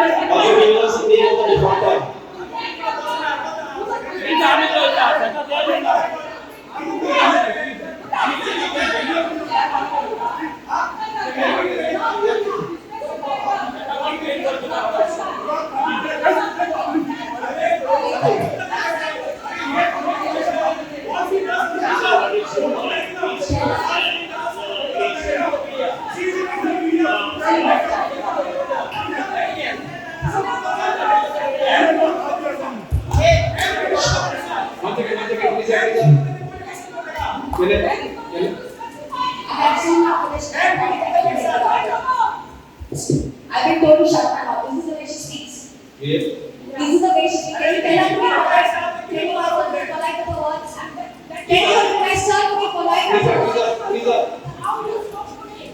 Okay, viewers, hindi ito important. I've been told to shut my mouth. This is the way she speaks. Yeah. This is the way she speaks. Can you tell her to be polite? Can you ask her to be polite with the words? Can you request her to be polite with the words? How do you stop me?